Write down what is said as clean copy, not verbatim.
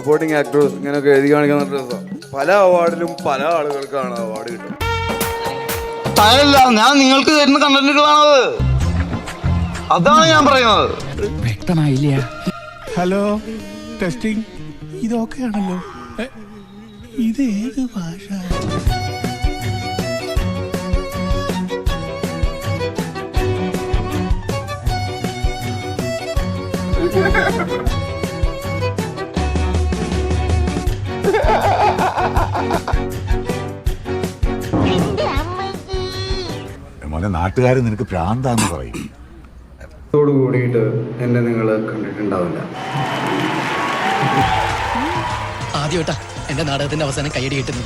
Supporting actors ഇങ്ങനെയൊക്കെ എഴുതി കാണിക്കാൻ നല്ല രസമാണ്. പല അവാർഡിലും പല ആളുകൾക്കാണ് അവാർഡ് കിട്ടുന്നത്. ഞാൻ നിങ്ങൾക്ക് തരുന്ന കണ്ടന്റുകളാണത്, അതാണ് ഞാൻ പറയുന്നത്. വ്യക്തമായില്ല. Hello, testing. ഇതൊക്കെയാണല്ലോ. ഇത് ഏത് ഭാഷ? മോനെ, നാട്ടുകാർ നിനക്ക് ഭ്രാന്താന്ന് പറയും. ോട് കൂടിയിട്ട് എന്നെ നിങ്ങൾ കണ്ടിട്ടുണ്ടാവില്ല. ആദ്യമായിട്ടാ എന്റെ നാടകത്തിന്റെ അവസാനം കൈയടി കിട്ടുന്നു.